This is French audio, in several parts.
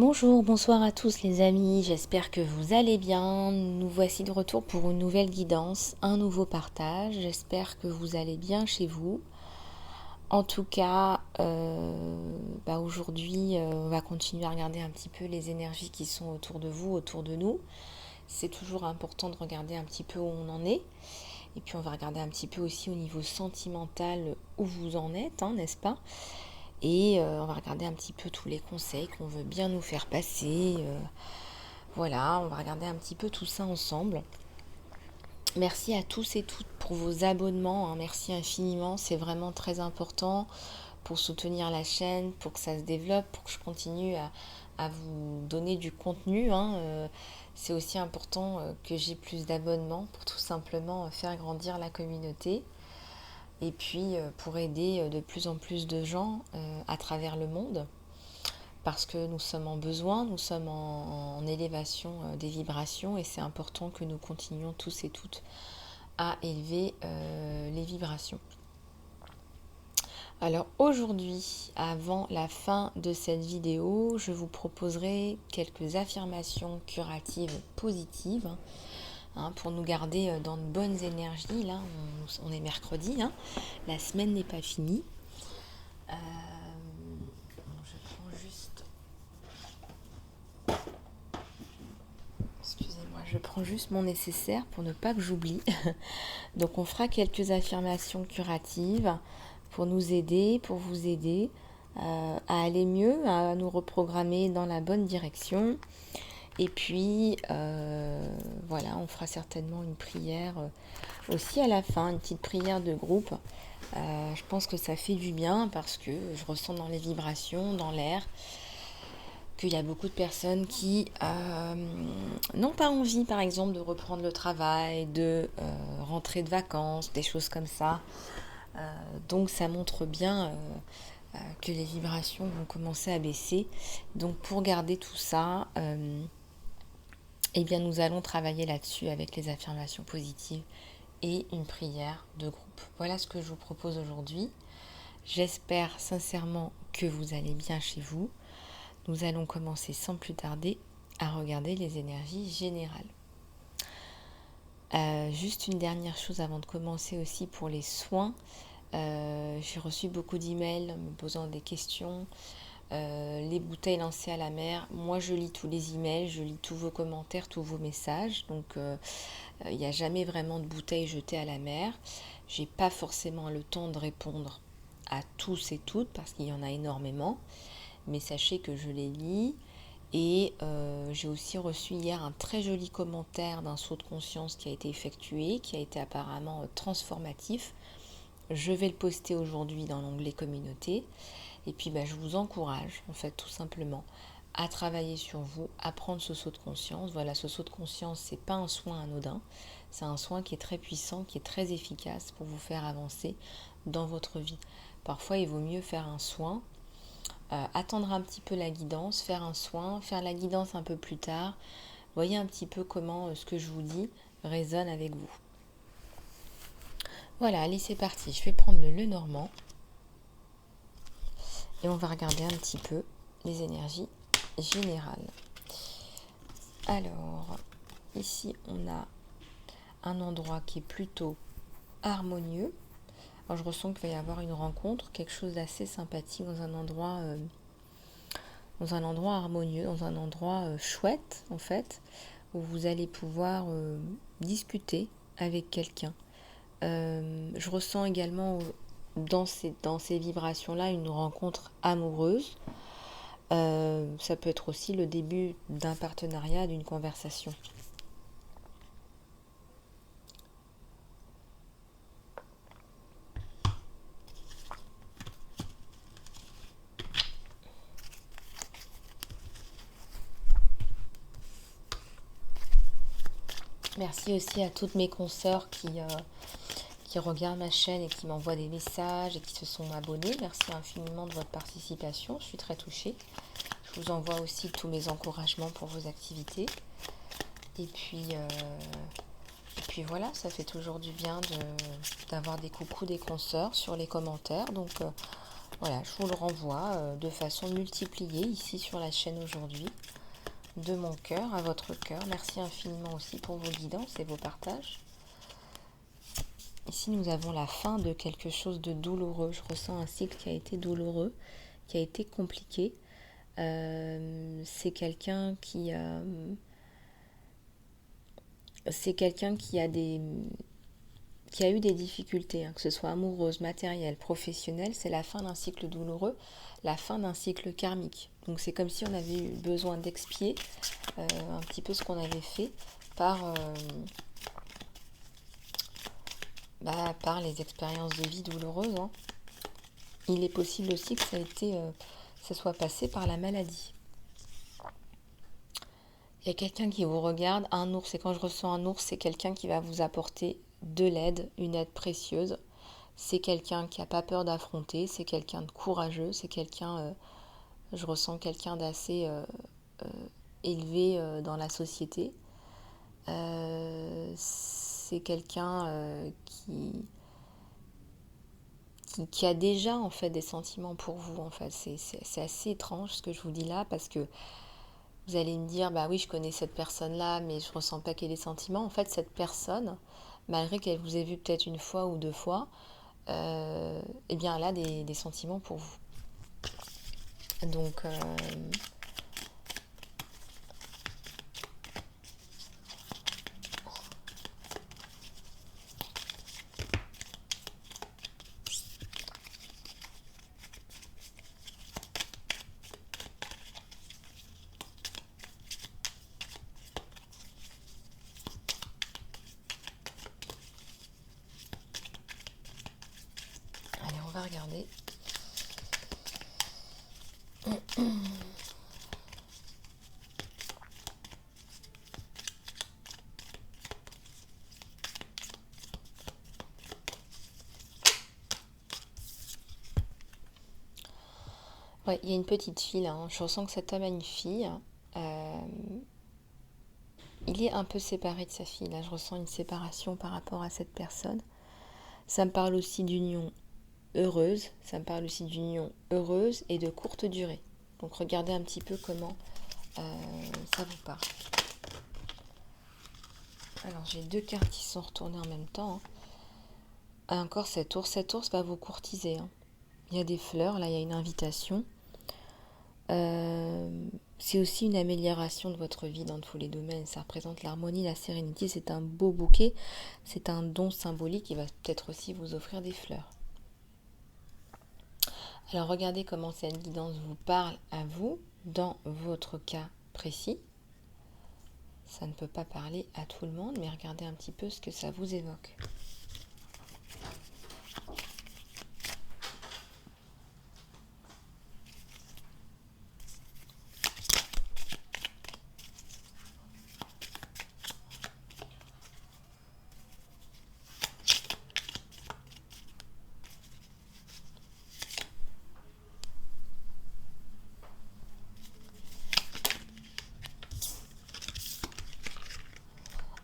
Bonjour, bonsoir à tous les amis, j'espère que vous allez bien. Nous voici de retour pour une nouvelle guidance, un nouveau partage. J'espère que vous allez bien chez vous. En tout cas, aujourd'hui, on va continuer à regarder un petit peu les énergies qui sont autour de vous, autour de nous. C'est toujours important de regarder un petit peu où on en est. Et puis on va regarder un petit peu aussi au niveau sentimental où vous en êtes, n'est-ce pas ? Et on va regarder un petit peu tous les conseils qu'on veut bien nous faire passer. Voilà, on va regarder un petit peu tout ça ensemble. Merci à tous et toutes pour vos abonnements. Merci infiniment. C'est vraiment très important pour soutenir la chaîne, pour que ça se développe, pour que je continue à vous donner du contenu. C'est aussi important que j'ai plus d'abonnements pour tout simplement faire grandir la communauté. Et puis pour aider de plus en plus de gens à travers le monde, parce que nous sommes en besoin, nous sommes en élévation des vibrations et c'est important que nous continuions tous et toutes à élever les vibrations. Alors aujourd'hui, avant la fin de cette vidéo, je vous proposerai quelques affirmations curatives positives pour nous garder dans de bonnes énergies. Là, on est mercredi, la semaine n'est pas finie. Je prends juste mon nécessaire pour ne pas que j'oublie. Donc on fera quelques affirmations curatives pour nous aider, pour vous aider à aller mieux, à nous reprogrammer dans la bonne direction. Et puis, voilà, on fera certainement une prière aussi à la fin, une petite prière de groupe. Je pense que ça fait du bien parce que je ressens dans les vibrations, dans l'air, qu'il y a beaucoup de personnes qui n'ont pas envie, par exemple, de reprendre le travail, de rentrer de vacances, des choses comme ça. Donc ça montre bien que les vibrations vont commencer à baisser. Donc pour garder tout ça, bien nous allons travailler là-dessus avec les affirmations positives et une prière de groupe. Voilà ce que je vous propose aujourd'hui. J'espère sincèrement que vous allez bien chez vous. Nous allons commencer sans plus tarder à regarder les énergies générales. Juste une dernière chose avant de commencer aussi pour les soins. J'ai reçu beaucoup d'emails me posant des questions. Les bouteilles lancées à la mer. Moi, je lis tous les emails, je lis tous vos commentaires, tous vos messages. Donc, il n'y a jamais vraiment de bouteilles jetées à la mer. J'ai pas forcément le temps de répondre à tous et toutes parce qu'il y en a énormément. Mais sachez que je les lis. Et j'ai aussi reçu hier un très joli commentaire d'un saut de conscience qui a été effectué, qui a été apparemment transformatif. Je vais le poster aujourd'hui dans l'onglet communauté. Et puis je vous encourage, en fait, tout simplement, à travailler sur vous, à prendre ce saut de conscience. Voilà, ce saut de conscience, c'est pas un soin anodin. C'est un soin qui est très puissant, qui est très efficace pour vous faire avancer dans votre vie. Parfois, il vaut mieux faire un soin, attendre un petit peu la guidance, faire un soin, faire la guidance un peu plus tard. Voyez un petit peu comment ce que je vous dis résonne avec vous. Voilà, allez, c'est parti. Je vais prendre le Lenormand. Et on va regarder un petit peu les énergies générales. Alors, ici, on a un endroit qui est plutôt harmonieux. Alors, je ressens qu'il va y avoir une rencontre, quelque chose d'assez sympathique dans un endroit harmonieux, dans un endroit chouette, en fait, où vous allez pouvoir discuter avec quelqu'un. Je ressens également dans ces vibrations-là une rencontre amoureuse. Ça peut être aussi le début d'un partenariat, d'une conversation. Merci aussi à toutes mes consoeurs qui regardent ma chaîne et qui m'envoient des messages et qui se sont abonnés. Merci infiniment de votre participation, je suis très touchée. Je vous envoie aussi tous mes encouragements pour vos activités. Et puis voilà, ça fait toujours du bien d'avoir des coucous des consoeurs sur les commentaires. Donc Voilà, je vous le renvoie de façon multipliée ici sur la chaîne aujourd'hui, de mon cœur à votre cœur. Merci infiniment aussi pour vos guidances et vos partages. Ici, nous avons la fin de quelque chose de douloureux. Je ressens un cycle qui a été douloureux, qui a été compliqué. C'est quelqu'un qui a... C'est quelqu'un qui a eu des difficultés, hein, que ce soit amoureuses, matérielles, professionnelles. C'est la fin d'un cycle douloureux, la fin d'un cycle karmique. Donc c'est comme si on avait eu besoin d'expier un petit peu ce qu'on avait fait par les expériences de vie douloureuses. Hein. Il est possible aussi que ça soit passé par la maladie. Il y a quelqu'un qui vous regarde, un ours, et quand je ressens un ours, c'est quelqu'un qui va vous apporter de l'aide, une aide précieuse. C'est quelqu'un qui n'a pas peur d'affronter, c'est quelqu'un de courageux, c'est quelqu'un, je ressens quelqu'un d'assez élevé dans la société. C'est quelqu'un qui a déjà en fait des sentiments pour vous. En fait, c'est assez étrange ce que je vous dis là, parce que vous allez me dire, bah oui, je connais cette personne-là, mais je ressens pas qu'elle ait des sentiments. En fait, cette personne, malgré qu'elle vous ait vu peut-être une fois ou deux fois, eh bien, elle a des sentiments pour vous. Donc, allez, on va regarder. Ouais, il y a une petite fille là, hein. Je ressens que cet homme a une fille. Il est un peu séparé de sa fille. Là, je ressens une séparation par rapport à cette personne. Ça me parle aussi d'union heureuse. Ça me parle aussi d'union heureuse et de courte durée. Donc, regardez un petit peu comment ça vous parle. Alors, j'ai deux cartes qui sont retournées en même temps. Hein. Ah, encore cet ours. Cet ours va vous courtiser. Hein. Il y a des fleurs. Là, il y a une invitation. C'est aussi une amélioration de votre vie dans tous les domaines. Ça représente l'harmonie, la sérénité. C'est un beau bouquet. C'est un don symbolique qui va peut-être aussi vous offrir des fleurs. Alors regardez comment cette guidance vous parle à vous dans votre cas précis. Ça ne peut pas parler à tout le monde, mais regardez un petit peu ce que ça vous évoque.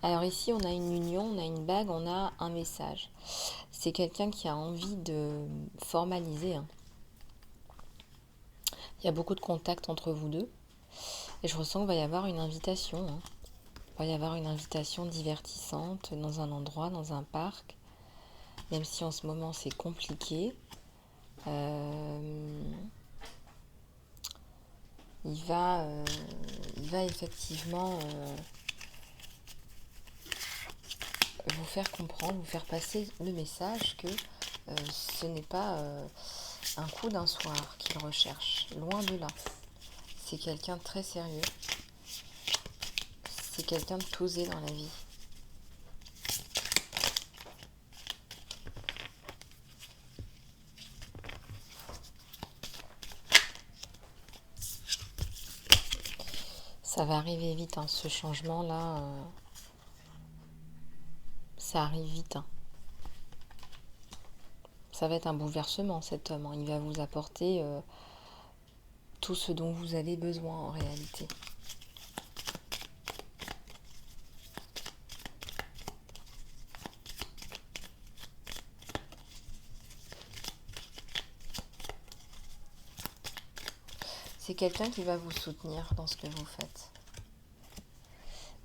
Alors ici, on a une union, on a une bague, on a un message. C'est quelqu'un qui a envie de formaliser. Hein. Il y a beaucoup de contacts entre vous deux. Et je ressens qu'il va y avoir une invitation. Hein. Il va y avoir une invitation divertissante dans un endroit, dans un parc. Même si en ce moment c'est compliqué. Il va effectivement vous faire comprendre, vous faire passer le message que ce n'est pas un coup d'un soir qu'il recherche, loin de là. C'est quelqu'un de très sérieux, c'est quelqu'un de posé dans la vie. Ça va arriver vite, hein, ce changement-là, ça arrive vite. Hein. Ça va être un bouleversement, cet homme. Hein. Il va vous apporter tout ce dont vous avez besoin en réalité. C'est quelqu'un qui va vous soutenir dans ce que vous faites.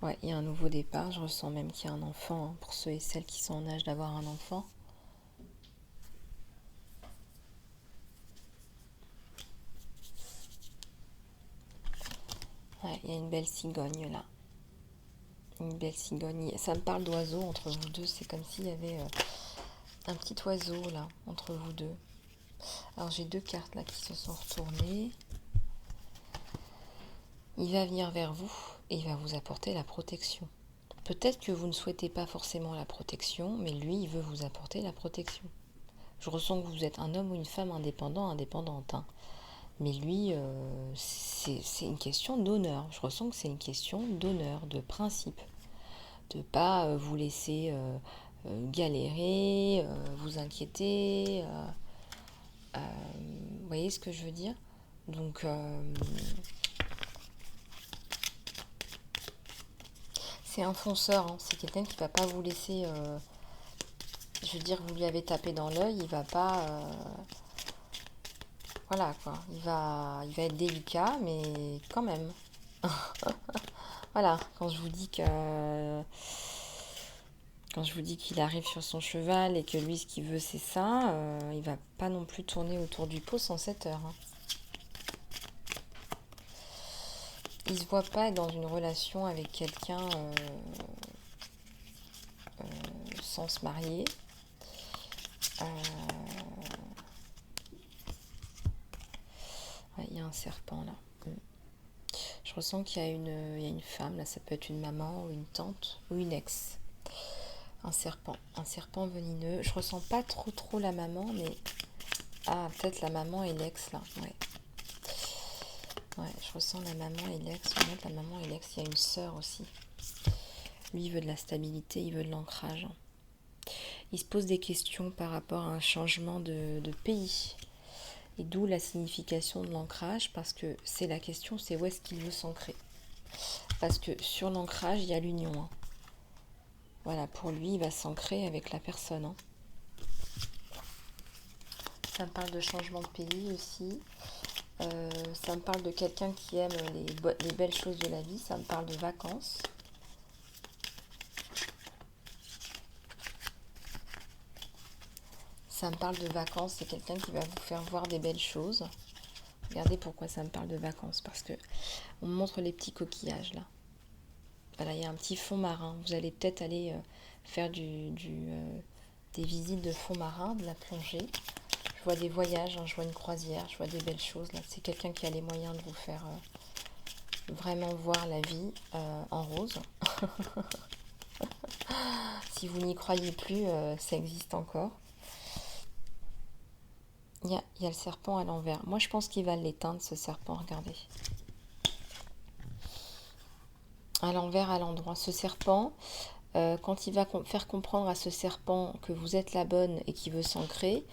Ouais, il y a un nouveau départ. Je ressens même qu'il y a un enfant, hein, pour ceux et celles qui sont en âge d'avoir un enfant. Ouais, il y a une belle cigogne là. Une belle cigogne. Ça me parle d'oiseau entre vous deux. C'est comme s'il y avait un petit oiseau là, entre vous deux. Alors j'ai deux cartes là qui se sont retournées. Il va venir vers vous et il va vous apporter la protection. Peut-être que vous ne souhaitez pas forcément la protection, mais lui, il veut vous apporter la protection. Je ressens que vous êtes un homme ou une femme indépendant, indépendante. Hein. Mais lui, c'est une question d'honneur. Je ressens que c'est une question d'honneur, de principe. De ne pas vous laisser galérer, vous inquiéter. Vous voyez ce que je veux dire? Donc, c'est un fonceur. Hein. C'est quelqu'un qui ne va pas vous laisser... je veux dire, vous lui avez tapé dans l'œil, il va pas... voilà, quoi. Il va être délicat, mais quand même. Voilà, quand je vous dis qu'il arrive sur son cheval et que lui, ce qu'il veut, c'est ça, il va pas non plus tourner autour du pot sans 7 heures. Hein. Il se voit pas être dans une relation avec quelqu'un sans se marier. Ouais, il y a un serpent là. Je ressens qu'il y a une femme, là, ça peut être une maman ou une tante ou une ex. Un serpent venimeux. Je ressens pas trop la maman, mais... Ah, peut-être la maman et l'ex, là, ouais. Ouais, je ressens la maman et l'ex. La maman et l'ex, il y a une sœur aussi. Lui, il veut de la stabilité, il veut de l'ancrage. Il se pose des questions par rapport à un changement de pays. Et d'où la signification de l'ancrage, parce que c'est la question, c'est où est-ce qu'il veut s'ancrer. Parce que sur l'ancrage, il y a l'union. Hein. Voilà, pour lui, il va s'ancrer avec la personne. Hein. Ça me parle de changement de pays aussi. Ça me parle de quelqu'un qui aime les belles choses de la vie. Ça me parle de vacances. Ça me parle de vacances. C'est quelqu'un qui va vous faire voir des belles choses. Regardez pourquoi ça me parle de vacances. Parce que on me montre les petits coquillages là. Voilà, il y a un petit fond marin. Vous allez peut-être aller faire des visites de fond marin, de la plongée. Je vois des voyages, hein, je vois une croisière, je vois des belles choses. Là, c'est quelqu'un qui a les moyens de vous faire vraiment voir la vie en rose. Si vous n'y croyez plus, ça existe encore. Il y a le serpent à l'envers. Moi, je pense qu'il va l'éteindre, ce serpent. Regardez. À l'envers, à l'endroit. Ce serpent, quand il va faire comprendre à ce serpent que vous êtes la bonne et qu'il veut s'ancrer,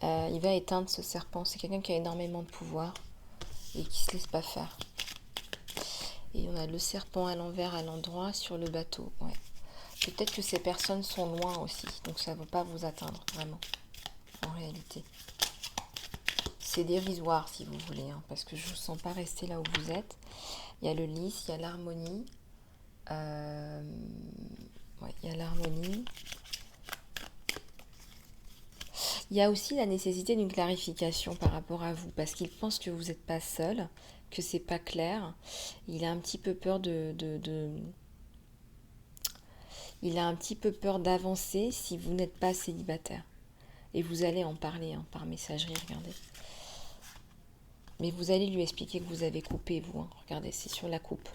il va éteindre ce serpent. C'est quelqu'un qui a énormément de pouvoir et qui ne se laisse pas faire. Et on a le serpent à l'envers, à l'endroit, sur le bateau. Ouais. Peut-être que ces personnes sont loin aussi, donc ça ne va pas vous atteindre, vraiment, en réalité. C'est dérisoire, si vous voulez, hein, parce que je ne vous sens pas rester là où vous êtes. Il y a le lys, il y a l'harmonie. Ouais, il y a l'harmonie. Il y a aussi la nécessité d'une clarification par rapport à vous, parce qu'il pense que vous n'êtes pas seul, que c'est pas clair. Il a un petit peu peur Il a un petit peu peur d'avancer si vous n'êtes pas célibataire. Et vous allez en parler hein, par messagerie, regardez. Mais vous allez lui expliquer que vous avez coupé, vous. Hein. Regardez, c'est sur la coupe.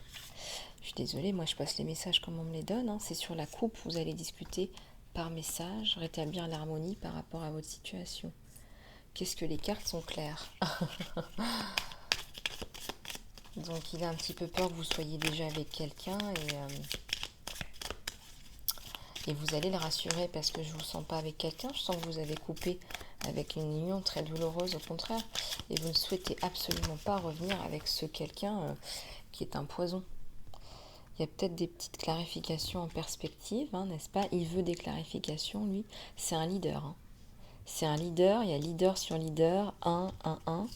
Je suis désolée, moi je passe les messages comme on me les donne. Hein. C'est sur la coupe, vous allez discuter par message, rétablir l'harmonie par rapport à votre situation. Qu'est-ce que les cartes sont claires. Donc il a un petit peu peur que vous soyez déjà avec quelqu'un et vous allez le rassurer parce que je ne vous sens pas avec quelqu'un. Je sens que vous avez coupé avec une union très douloureuse, au contraire. Et vous ne souhaitez absolument pas revenir avec ce quelqu'un qui est un poison. Il y a peut-être des petites clarifications en perspective, hein, n'est-ce pas? Il veut des clarifications, lui. C'est un leader. Hein. C'est un leader, il y a leader sur leader, 1, 1, 1.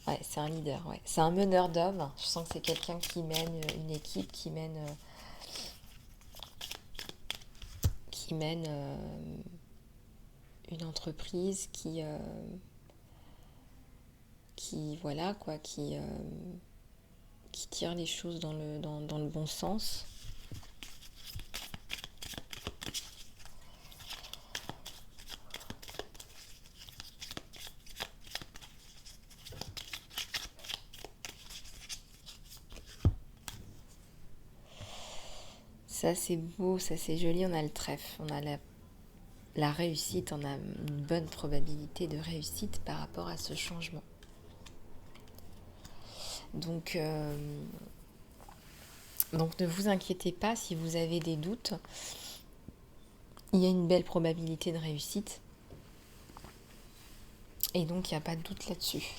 Ouais, c'est un leader, ouais. C'est un meneur d'hommes. Je sens que c'est quelqu'un qui mène une équipe, qui mène une entreprise, qui voilà quoi, qui tire les choses dans le bon sens. Ça c'est beau, ça c'est joli, on a le trèfle, on a la réussite, on a une bonne probabilité de réussite par rapport à ce changement. Donc, donc ne vous inquiétez pas si vous avez des doutes, il y a une belle probabilité de réussite et donc il n'y a pas de doute là-dessus.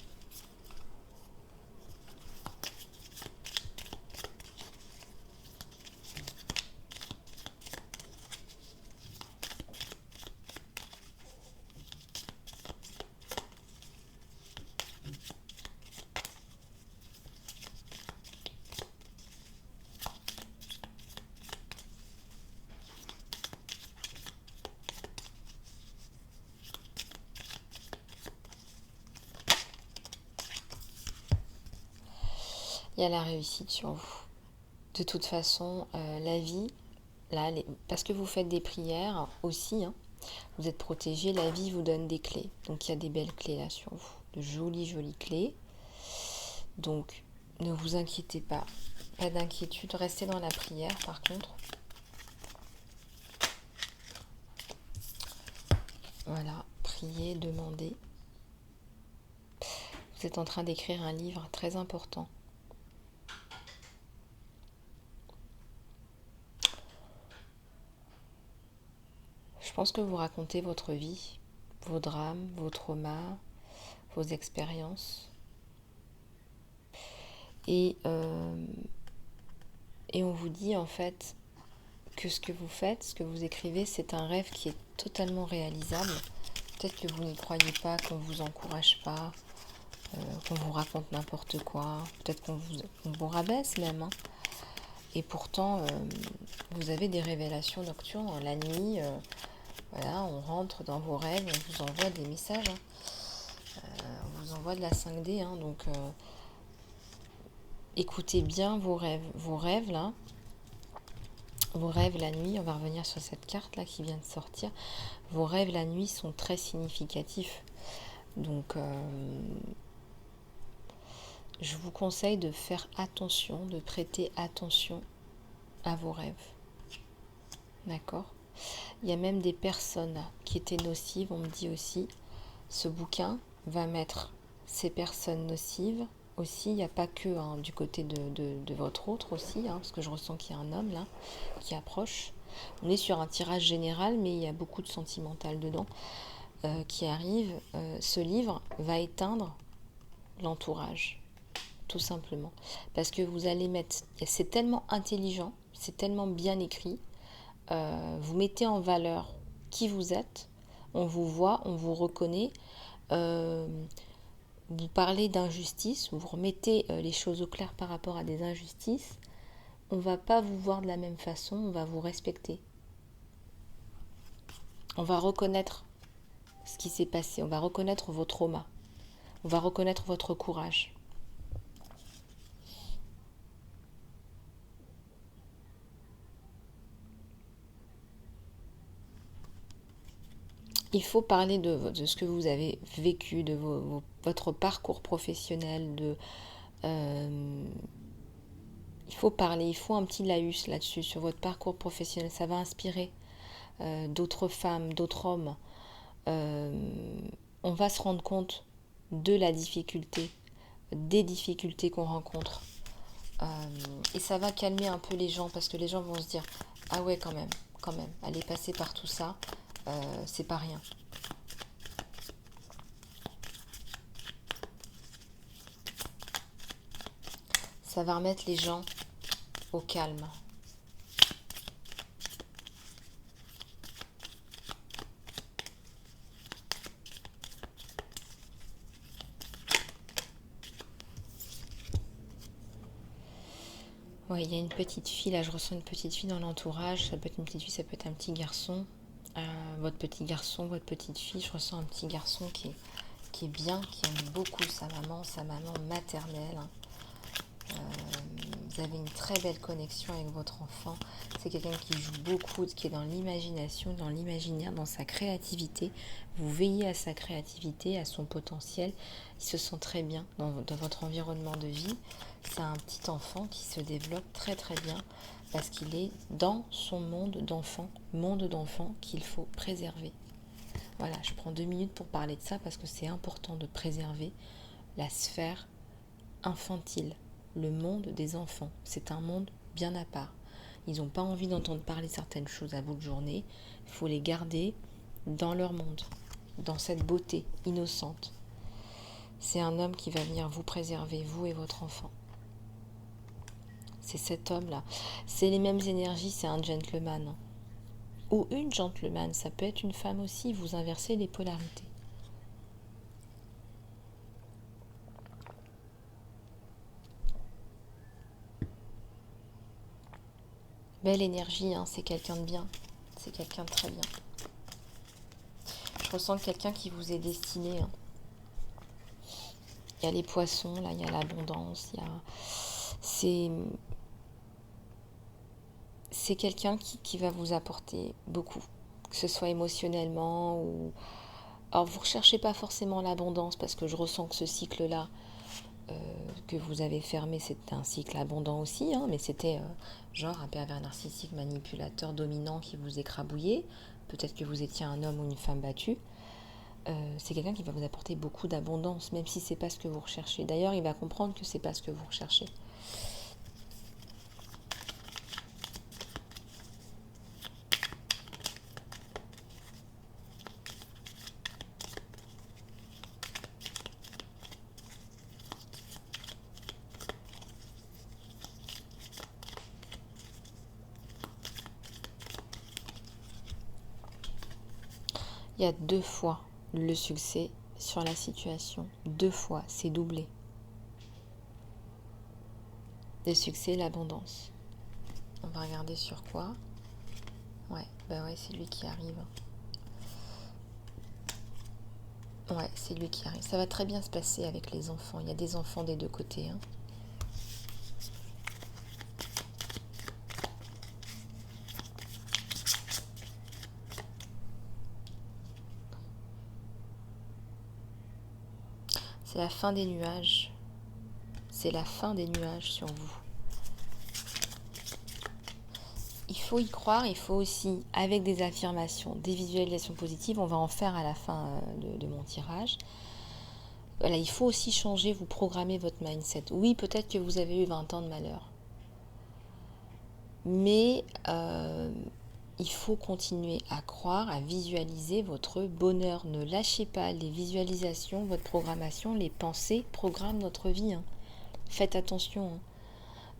Il y a la réussite sur vous. De toute façon, la vie, là, parce que vous faites des prières aussi, hein, vous êtes protégé, la vie vous donne des clés. Donc il y a des belles clés là sur vous, de jolies, jolies clés. Donc ne vous inquiétez pas, pas d'inquiétude, restez dans la prière par contre. Voilà, priez, demandez. Vous êtes en train d'écrire un livre très important. Je pense que vous racontez votre vie, vos drames, vos traumas, vos expériences. Et, et on vous dit en fait que ce que vous faites, ce que vous écrivez, c'est un rêve qui est totalement réalisable. Peut-être que vous n'y croyez pas, qu'on ne vous encourage pas, qu'on vous raconte n'importe quoi, peut-être qu'on vous rabaisse même. Hein. Et pourtant, vous avez des révélations nocturnes la nuit. Voilà, on rentre dans vos rêves, on vous envoie des messages. Hein. On vous envoie de la 5D. Hein, donc, écoutez bien vos rêves. Vos rêves, là, vos rêves la nuit, on va revenir sur cette carte là qui vient de sortir. Vos rêves la nuit sont très significatifs. Donc, je vous conseille de faire attention, de prêter attention à vos rêves. D'accord ? Il y a même des personnes qui étaient nocives, on me dit aussi. Ce bouquin va mettre ces personnes nocives aussi. Il n'y a pas que hein, du côté de votre autre aussi, hein, parce que je ressens qu'il y a un homme là qui approche. On est sur un tirage général, mais il y a beaucoup de sentimental dedans qui arrive. Ce livre va éteindre l'entourage, tout simplement. Parce que vous allez mettre... C'est tellement intelligent, c'est tellement bien écrit. Vous mettez en valeur qui vous êtes. On vous voit, on vous reconnaît. Vous parlez d'injustice, vous remettez les choses au clair par rapport à des injustices. On ne va pas vous voir de la même façon, on va vous respecter. On va reconnaître ce qui s'est passé, on va reconnaître vos traumas, on va reconnaître votre courage. Il faut parler de ce que vous avez vécu, de votre parcours professionnel. Il faut parler, il faut un petit laïus là-dessus, sur votre parcours professionnel. Ça va inspirer d'autres femmes, d'autres hommes. On va se rendre compte de la difficulté, des difficultés qu'on rencontre. Et ça va calmer un peu les gens, parce que les gens vont se dire « Ah ouais, quand même, aller passer par tout ça, c'est pas rien. » Ça va remettre les gens au calme. Ouais, il y a une petite fille, là je ressens une petite fille dans l'entourage, ça peut être une petite fille, ça peut être un petit garçon. Votre petit garçon, votre petite fille, je ressens un petit garçon qui est bien, qui aime beaucoup sa maman maternelle, hein. Vous avez une très belle connexion avec votre enfant. C'est quelqu'un qui joue beaucoup, qui est dans l'imagination, dans l'imaginaire, dans sa créativité. Vous veillez à sa créativité, à son potentiel. Il se sent très bien dans votre environnement de vie. C'est un petit enfant qui se développe très très bien parce qu'il est dans son monde d'enfant qu'il faut préserver. Voilà, je prends 2 minutes pour parler de ça parce que c'est important de préserver la sphère infantile, le monde des enfants. C'est un monde bien à part. Ils n'ont pas envie d'entendre parler certaines choses à bout de journée. Il faut les garder dans leur monde, dans cette beauté innocente. C'est un homme qui va venir vous préserver, vous et votre enfant. C'est cet homme-là. C'est les mêmes énergies, c'est un gentleman. Ou une gentleman, ça peut être une femme aussi, vous inversez les polarités. Belle énergie, hein, c'est quelqu'un de bien. C'est quelqu'un de très bien. Je ressens quelqu'un qui vous est destiné, hein. Il y a les poissons, là, il y a l'abondance, c'est quelqu'un qui va vous apporter beaucoup, que ce soit émotionnellement ou... Alors, vous ne recherchez pas forcément l'abondance, parce que je ressens que ce cycle-là, que vous avez fermé, c'est un cycle abondant aussi, hein, mais c'était genre un pervers narcissique, manipulateur, dominant qui vous écrabouillait. Peut-être que vous étiez un homme ou une femme battue. C'est quelqu'un qui va vous apporter beaucoup d'abondance, même si c'est pas ce que vous recherchez. D'ailleurs, il va comprendre que c'est pas ce que vous recherchez. Il y a 2 fois le succès sur la situation. 2 fois, c'est doublé. Le succès, l'abondance. On va regarder sur quoi. Ouais, bah ouais, c'est lui qui arrive. Ouais, c'est lui qui arrive. Ça va très bien se passer avec les enfants. Il y a des enfants des deux côtés, hein. C'est la fin des nuages. C'est la fin des nuages sur vous. Il faut y croire, il faut aussi, avec des affirmations, des visualisations positives, on va en faire à la fin de mon tirage. Voilà, il faut aussi changer, vous programmer votre mindset. Oui, peut-être que vous avez eu 20 ans de malheur. Mais il faut continuer à croire, à visualiser votre bonheur. Ne lâchez pas les visualisations, votre programmation, les pensées programment notre vie, hein. Faites attention, hein.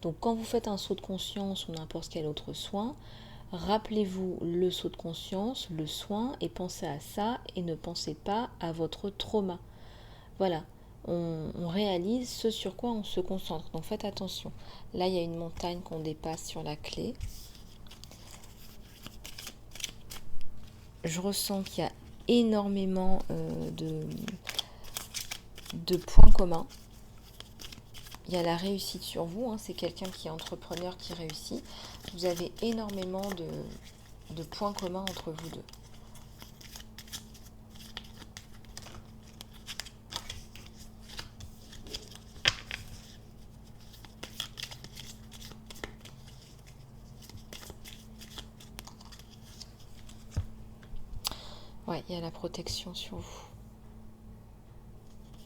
Donc quand vous faites un saut de conscience ou n'importe quel autre soin, rappelez-vous le saut de conscience, le soin, et pensez à ça et ne pensez pas à votre trauma. Voilà, on réalise ce sur quoi on se concentre. Donc faites attention. Là, il y a une montagne qu'on dépasse sur la clé. Je ressens qu'il y a énormément de points communs. Il y a la réussite sur vous, hein, c'est quelqu'un qui est entrepreneur, qui réussit. Vous avez énormément de points communs entre vous deux. Ouais, il y a la protection sur vous.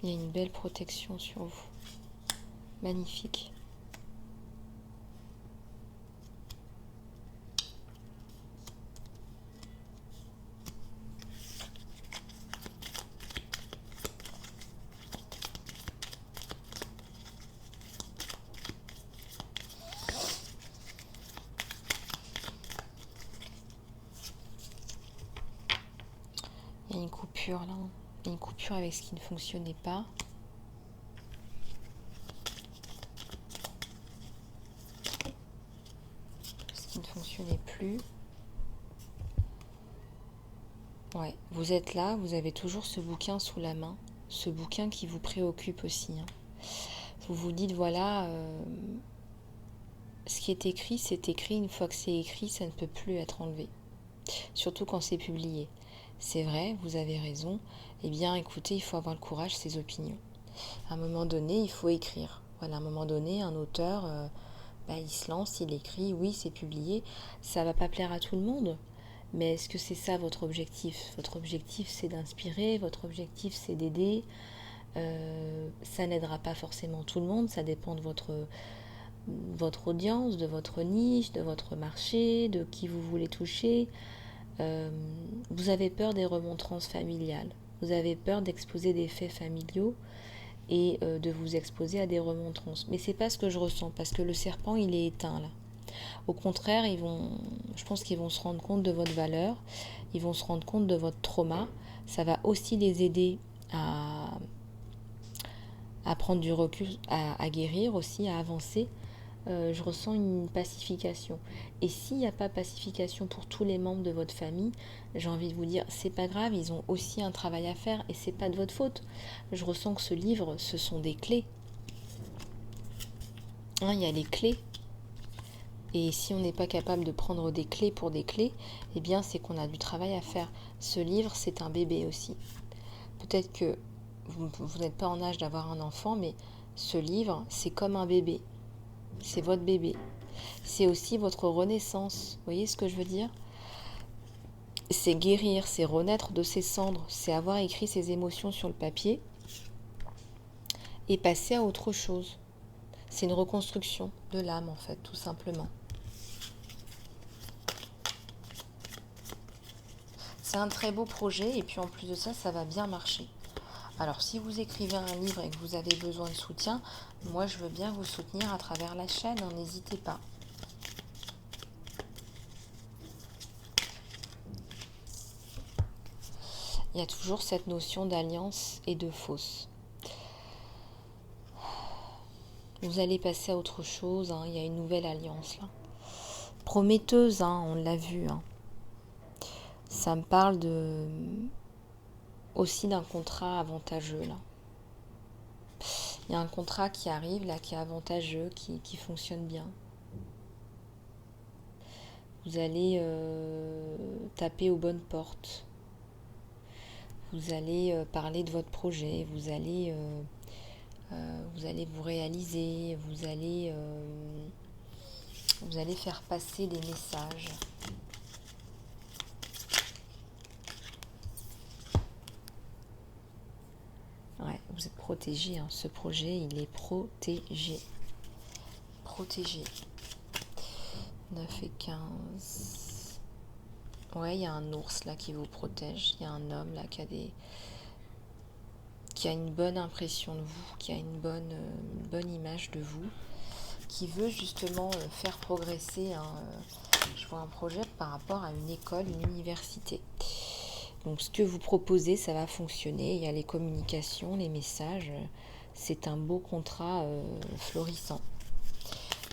Il y a une belle protection sur vous. Magnifique. Il y a une coupure là. Il y a une coupure avec ce qui ne fonctionnait pas. fonctionnez plus. Ouais, vous êtes là, vous avez toujours ce bouquin sous la main, ce bouquin qui vous préoccupe aussi. Vous vous dites, voilà, ce qui est écrit, c'est écrit. Une fois que c'est écrit, ça ne peut plus être enlevé. Surtout quand c'est publié. C'est vrai, vous avez raison. Eh bien, écoutez, il faut avoir le courage, ses opinions. À un moment donné, il faut écrire. Voilà, à un moment donné, un auteur, il se lance, il écrit, oui, c'est publié. Ça va pas plaire à tout le monde. Mais est-ce que c'est ça votre objectif? Votre objectif, c'est d'inspirer, votre objectif, c'est d'aider. Ça n'aidera pas forcément tout le monde, ça dépend de votre audience, de votre niche, de votre marché, de qui vous voulez toucher. Vous avez peur des remontrances familiales, vous avez peur d'exposer des faits familiaux et de vous exposer à des remontrances. Mais c'est pas ce que je ressens, parce que le serpent, il est éteint là. Au contraire, je pense qu'ils vont se rendre compte de votre valeur, ils vont se rendre compte de votre trauma. Ça va aussi les aider à prendre du recul, à guérir aussi, à avancer. Je ressens une pacification. Et s'il n'y a pas pacification pour tous les membres de votre famille, j'ai envie de vous dire, c'est pas grave, ils ont aussi un travail à faire et c'est pas de votre faute. Je ressens que ce livre, ce sont des clés. Il y a les clés. Et si on n'est pas capable de prendre des clés pour des clés, eh bien c'est qu'on a du travail à faire. Ce livre, c'est un bébé aussi. Peut-être que vous n'êtes pas en âge d'avoir un enfant, mais ce livre, c'est comme un bébé. C'est votre bébé. C'est aussi votre renaissance. Vous voyez ce que je veux dire? C'est guérir, c'est renaître de ses cendres, c'est avoir écrit ses émotions sur le papier et passer à autre chose. C'est une reconstruction de l'âme en fait, tout simplement. C'est un très beau projet et puis en plus de ça, ça va bien marcher. Alors si vous écrivez un livre et que vous avez besoin de soutien, moi je veux bien vous soutenir à travers la chaîne, n'hésitez pas. Il y a toujours cette notion d'alliance et de fausse. Vous allez passer à autre chose, il y a une nouvelle alliance là. Prometteuse, on l'a vu. Ça me parle aussi d'un contrat avantageux là. Il y a un contrat qui arrive là, qui est avantageux, qui fonctionne bien. Vous allez taper aux bonnes portes. Vous allez parler de votre projet. Vous allez vous réaliser. Vous allez faire passer des messages. Ouais, vous êtes protégé. Ce projet, il est protégé. Protégé. 9 et 15. Ouais, il y a un ours là qui vous protège. Il y a un homme là qui a une bonne impression de vous, qui a une bonne image de vous, qui veut justement faire progresser. Je vois un projet par rapport à une école, une université. Donc ce que vous proposez, ça va fonctionner. Il y a les communications, les messages. C'est un beau contrat florissant.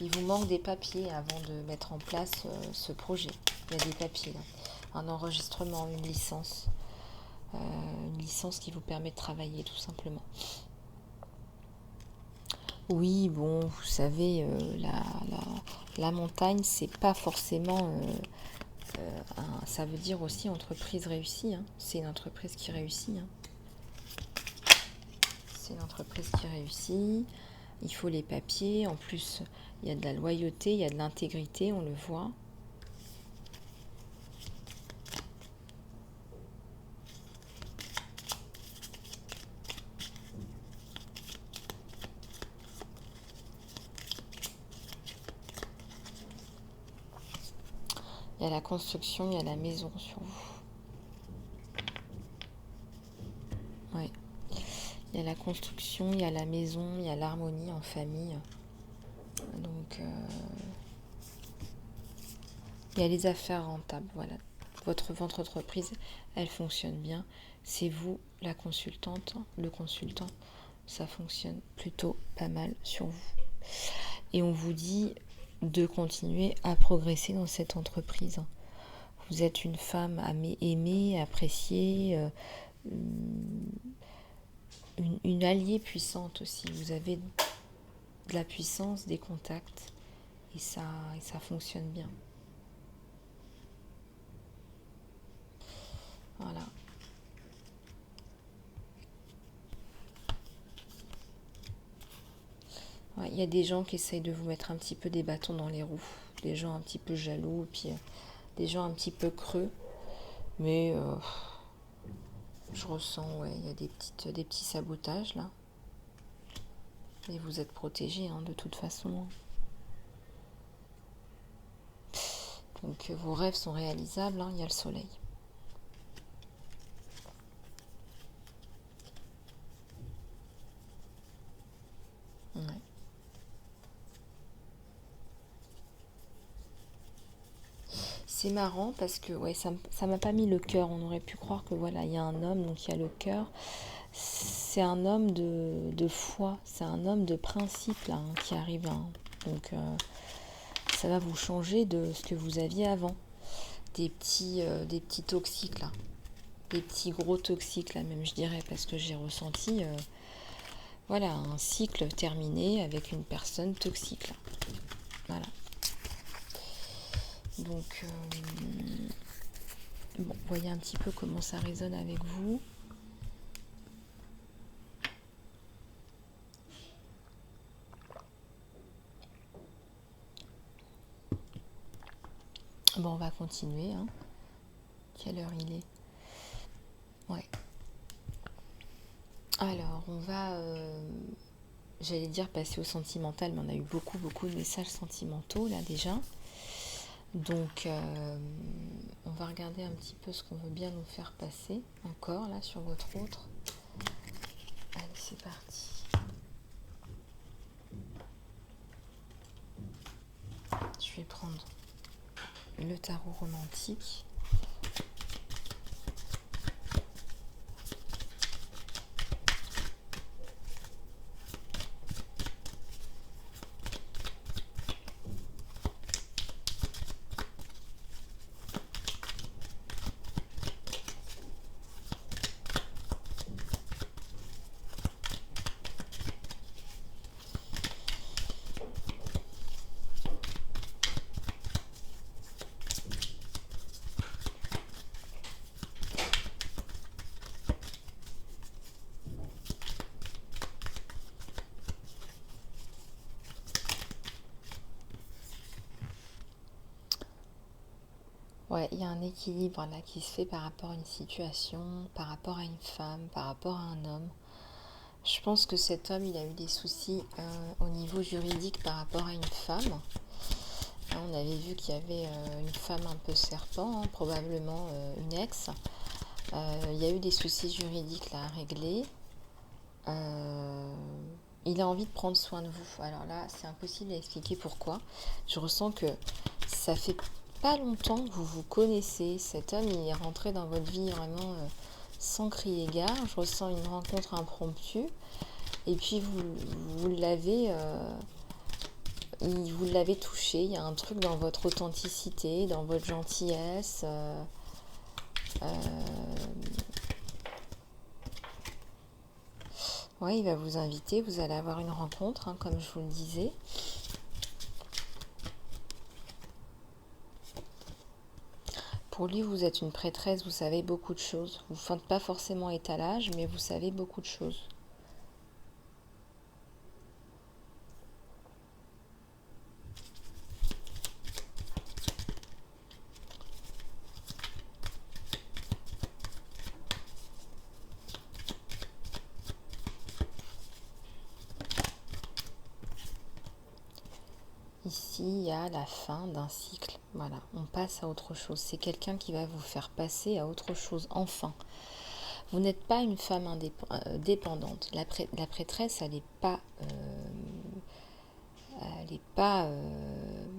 Il vous manque des papiers avant de mettre en place ce projet. Il y a des papiers, là. Un enregistrement, une licence. Une licence qui vous permet de travailler, tout simplement. Oui, bon, vous savez, la montagne, c'est pas forcément... ça veut dire aussi entreprise réussie. C'est une entreprise qui réussit. C'est une entreprise qui réussit. Il faut les papiers. En plus, il y a de la loyauté, il y a de l'intégrité, on le voit. Il y a la construction, il y a la maison sur vous. Ouais. Il y a la construction, il y a la maison, il y a l'harmonie en famille. Donc, il y a les affaires rentables, voilà. Votre entreprise, elle fonctionne bien. C'est vous, la consultante, le consultant. Ça fonctionne plutôt pas mal sur vous. Et on vous dit, de continuer à progresser dans cette entreprise. Vous êtes une femme aimée, appréciée, une alliée puissante aussi. Vous avez de la puissance, des contacts, et ça fonctionne bien. Voilà. Ouais, il y a des gens qui essayent de vous mettre un petit peu des bâtons dans les roues, des gens un petit peu jaloux, puis des gens un petit peu creux, mais je ressens, ouais, il y a des petits sabotages là. Et vous êtes protégés de toute façon. Donc vos rêves sont réalisables, il y a le soleil. Ouais. C'est marrant parce que ouais, ça m'a pas mis le cœur. On aurait pu croire que voilà, il y a un homme, donc il y a le cœur. C'est un homme de foi, c'est un homme de principe là, qui arrive. Donc ça va vous changer de ce que vous aviez avant. Des petits toxiques là. Des petits gros toxiques là même je dirais, parce que j'ai ressenti voilà, un cycle terminé avec une personne toxique là. Voilà. Donc bon, voyez un petit peu comment ça résonne avec vous. Bon, on va continuer. Quelle heure il est? Ouais. Alors, on va, j'allais dire passer au sentimental, mais on a eu beaucoup de messages sentimentaux là déjà. Donc, on va regarder un petit peu ce qu'on veut bien nous faire passer encore là sur votre autre. Allez, c'est parti. Je vais prendre le tarot romantique. Ouais, il y a un équilibre là qui se fait par rapport à une situation, par rapport à une femme, par rapport à un homme. Je pense que cet homme, il a eu des soucis au niveau juridique par rapport à une femme. On avait vu qu'il y avait une femme un peu serpent, probablement une ex. Il y a eu des soucis juridiques là à régler. Il a envie de prendre soin de vous. Alors là, c'est impossible à expliquer pourquoi. Je ressens que ça fait pas longtemps que vous vous connaissez. Cet homme, il est rentré dans votre vie vraiment sans crier gare. Je ressens une rencontre impromptue. Et puis vous l'avez touché. Il y a un truc dans votre authenticité, dans votre gentillesse. Ouais, il va vous inviter. Vous allez avoir une rencontre, comme je vous le disais. Pour lui, vous êtes une prêtresse, vous savez beaucoup de choses. Vous ne faites pas forcément étalage, mais vous savez beaucoup de choses. Ici, il y a la fin d'un cycle. Voilà, on passe à autre chose. C'est quelqu'un qui va vous faire passer à autre chose, enfin. Vous n'êtes pas une femme dépendante. La prêtresse, elle n'est pas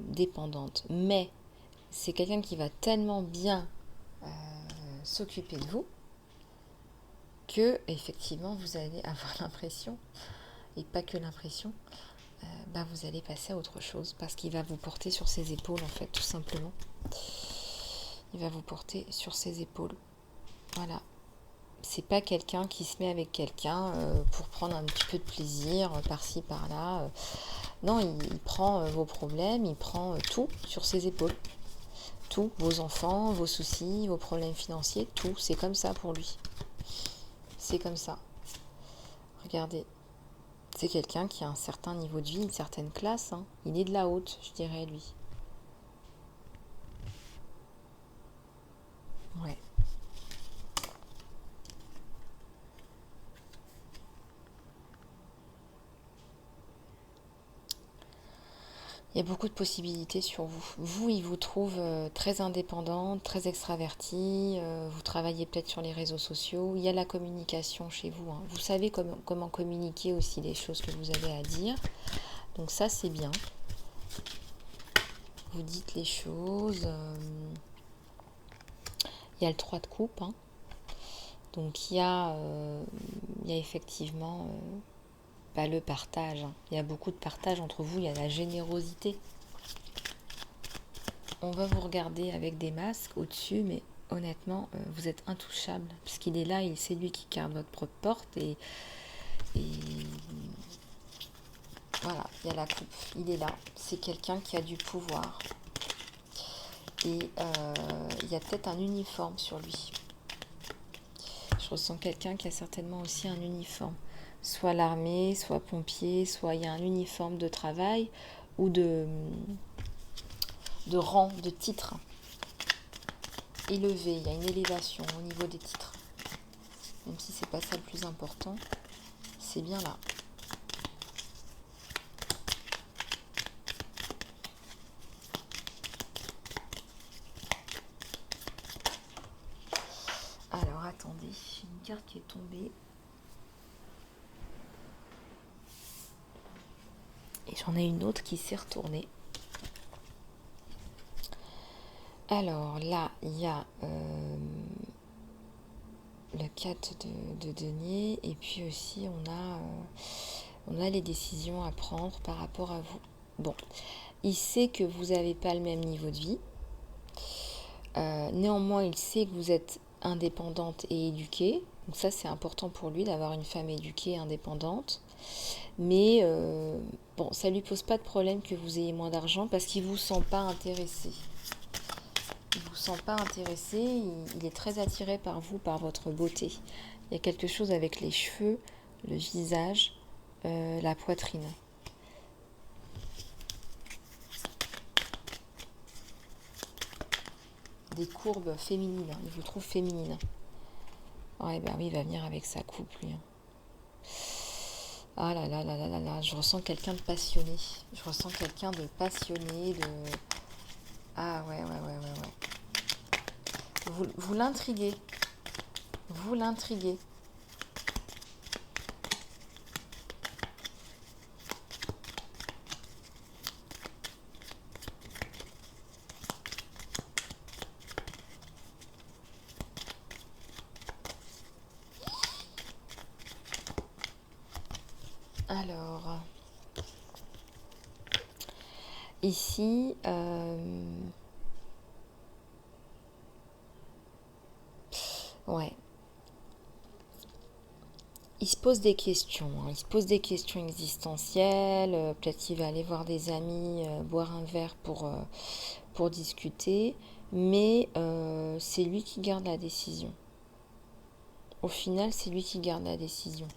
dépendante. Mais c'est quelqu'un qui va tellement bien s'occuper de vous que, effectivement, vous allez avoir l'impression, et pas que l'impression, là, vous allez passer à autre chose parce qu'il va vous porter sur ses épaules, en fait, tout simplement. Il va vous porter sur ses épaules. Voilà. C'est pas quelqu'un qui se met avec quelqu'un pour prendre un petit peu de plaisir par-ci, par-là. Non, il prend vos problèmes, il prend tout sur ses épaules. Tout, vos enfants, vos soucis, vos problèmes financiers, tout, c'est comme ça pour lui. C'est comme ça. Regardez, c'est quelqu'un qui a un certain niveau de vie, une certaine classe. Hein. Il est de la haute, je dirais, lui. Ouais. Il y a beaucoup de possibilités sur vous. Vous, il vous trouve très indépendante, très extravertie. Vous travaillez peut-être sur les réseaux sociaux. Il y a la communication chez vous. Hein. Vous savez comment communiquer aussi les choses que vous avez à dire. Donc ça, c'est bien. Vous dites les choses. Il y a le 3 de coupe. Hein. Donc il y a effectivement le partage. Hein. Il y a beaucoup de partage entre vous. Il y a la générosité. On va vous regarder avec des masques au-dessus, mais honnêtement, vous êtes intouchable. Puisqu'il est là, c'est lui qui garde votre propre porte. Et voilà, il y a la coupe. Il est là. C'est quelqu'un qui a du pouvoir. Et il y a peut-être un uniforme sur lui. Je ressens quelqu'un qui a certainement aussi un uniforme. Soit l'armée, soit pompier, soit il y a un uniforme de travail ou de rang, de titre élevé. Il y a une élévation au niveau des titres. Même si c'est pas ça le plus important, c'est bien là. Alors attendez, une carte qui est tombée. Et j'en ai une autre qui s'est retournée. Alors là, il y a le 4 de denier et puis aussi on a les décisions à prendre par rapport à vous. Bon, il sait que vous n'avez pas le même niveau de vie. Néanmoins, il sait que vous êtes indépendante et éduquée. Donc ça, c'est important pour lui d'avoir une femme éduquée et indépendante. Mais bon, ça ne lui pose pas de problème que vous ayez moins d'argent parce qu'il ne vous sent pas intéressé. Il ne vous sent pas intéressé, il est très attiré par vous, par votre beauté. Il y a quelque chose avec les cheveux, le visage, la poitrine. Des courbes féminines, il vous trouve féminine. Ouais, ben oui, il va venir avec sa coupe, lui. Ah là là là là là là, je ressens quelqu'un de passionné. Je ressens quelqu'un de passionné, de... Ah ouais. Vous l'intriguez. Vous l'intriguez. Alors, ici, ouais. Il se pose des questions. Hein. Il se pose des questions existentielles. Peut-être il va aller voir des amis, boire un verre pour discuter. Mais c'est lui qui garde la décision. Au final, c'est lui qui garde la décision.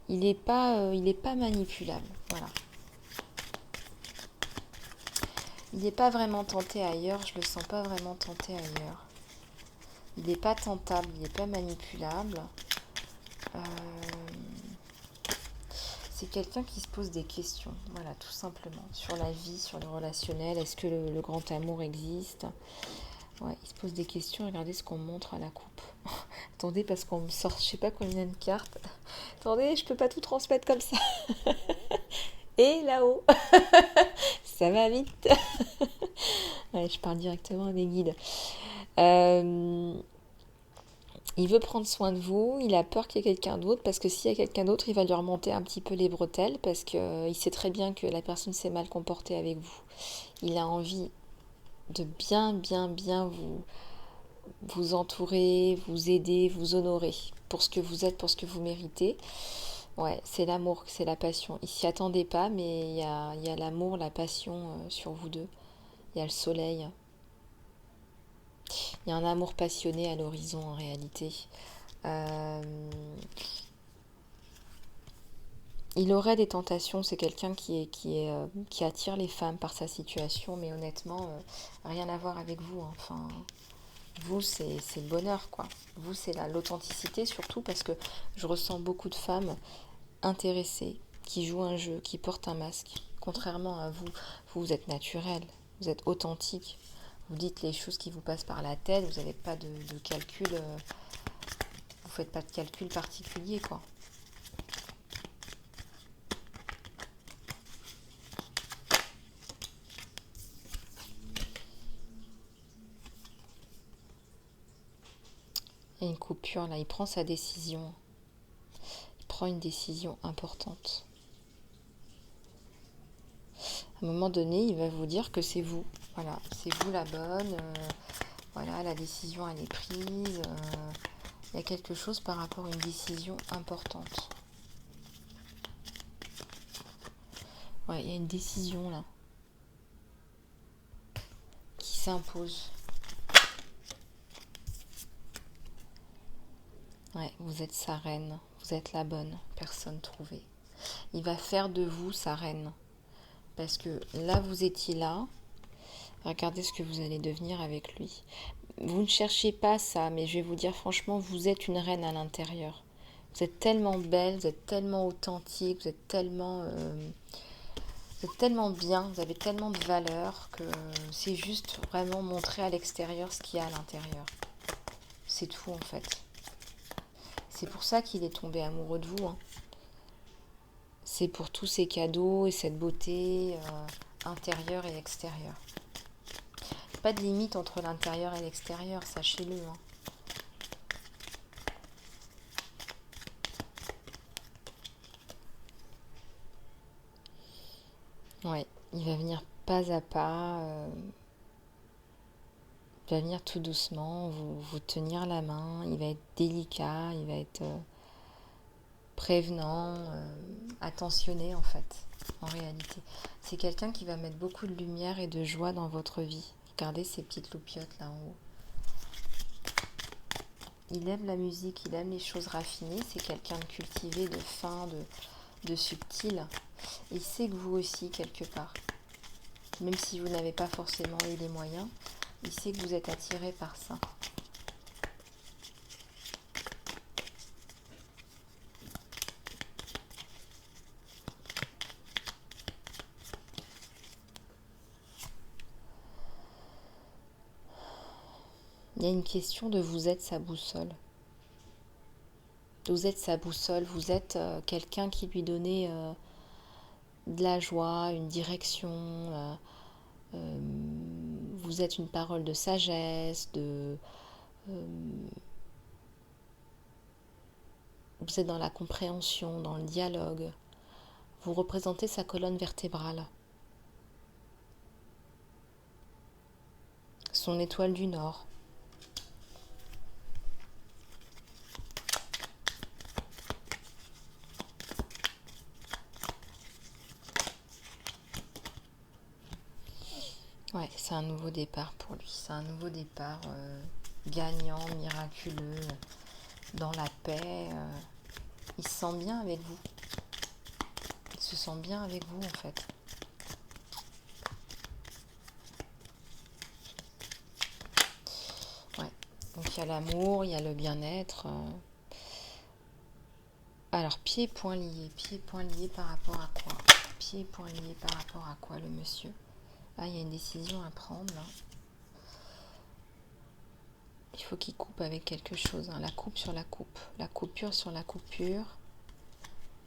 Il n'est pas manipulable. Voilà. Il n'est pas vraiment tenté ailleurs. Je le sens pas vraiment tenté ailleurs. Il n'est pas tentable. Il n'est pas manipulable. C'est quelqu'un qui se pose des questions, voilà, tout simplement, sur la vie, sur le relationnel, est-ce que le grand amour existe? Ouais, il se pose des questions, regardez ce qu'on montre à la coupe. Attendez, parce qu'on me sort, je sais pas combien de cartes. Attendez, je peux pas tout transmettre comme ça. Et là-haut, ça va vite. Ouais, je parle directement à mes guides. Il veut prendre soin de vous, il a peur qu'il y ait quelqu'un d'autre, parce que s'il y a quelqu'un d'autre, il va lui remonter un petit peu les bretelles, parce qu'il sait très bien que la personne s'est mal comportée avec vous. Il a envie de bien, bien, bien vous entourer, vous aider, vous honorer pour ce que vous êtes, pour ce que vous méritez. Ouais, c'est l'amour, c'est la passion. Il s'y attendait pas, mais il y a l'amour, la passion sur vous deux. Il y a le soleil. Il y a un amour passionné à l'horizon en réalité. Euh, il aurait des tentations, c'est quelqu'un qui attire les femmes par sa situation, mais honnêtement, rien à voir avec vous, hein. Enfin, vous, c'est le bonheur, quoi. Vous, c'est l'authenticité, surtout parce que je ressens beaucoup de femmes intéressées, qui jouent un jeu, qui portent un masque. Contrairement à vous, vous êtes naturel, vous êtes authentique. Vous dites les choses qui vous passent par la tête, vous n'avez pas de calcul, vous faites pas de calcul particulier, quoi. Il y a une coupure là, il prend sa décision. Il prend une décision importante. À un moment donné, il va vous dire que c'est vous. Voilà, c'est vous la bonne. Voilà, la décision elle est prise. Il y a quelque chose par rapport à une décision importante. Ouais, il y a une décision là qui s'impose. Ouais, vous êtes sa reine. Vous êtes la bonne personne trouvée. Il va faire de vous sa reine. Parce que là, vous étiez là. Regardez ce que vous allez devenir avec lui. Vous ne cherchez pas ça, mais je vais vous dire franchement, vous êtes une reine à l'intérieur. Vous êtes tellement belle, vous êtes tellement authentique, vous êtes tellement bien, vous avez tellement de valeur que c'est juste vraiment montrer à l'extérieur ce qu'il y a à l'intérieur. C'est tout en fait. C'est pour ça qu'il est tombé amoureux de vous, hein. C'est pour tous ces cadeaux et cette beauté intérieure et extérieure. Pas de limite entre l'intérieur et l'extérieur, sachez-le, hein. Ouais, il va venir pas à pas, il va venir tout doucement, vous tenir la main, il va être délicat, il va être prévenant, attentionné en fait, en réalité. C'est quelqu'un qui va mettre beaucoup de lumière et de joie dans votre vie. Regardez ces petites loupiottes là en haut. Il aime la musique, il aime les choses raffinées, c'est quelqu'un de cultivé, de fin, de subtil. Il sait que vous aussi, quelque part, même si vous n'avez pas forcément eu les moyens, il sait que vous êtes attiré par ça. Il y a une question de vous êtes sa boussole. Vous êtes sa boussole, vous êtes quelqu'un qui lui donnait de la joie, une direction. Vous êtes une parole de sagesse, vous êtes dans la compréhension, dans le dialogue. Vous représentez sa colonne vertébrale, son étoile du Nord. Ouais, c'est un nouveau départ pour lui. C'est un nouveau départ gagnant, miraculeux, dans la paix. Il se sent bien avec vous. Il se sent bien avec vous en fait. Ouais. Donc il y a l'amour, il y a le bien-être. Alors, pieds et poings liés. Pieds et poings liés par rapport à quoi? Pieds et poings liés par rapport à quoi le monsieur? Ah, il y a une décision à prendre là. Il faut qu'il coupe avec quelque chose, hein. La coupe sur la coupe. La coupure sur la coupure.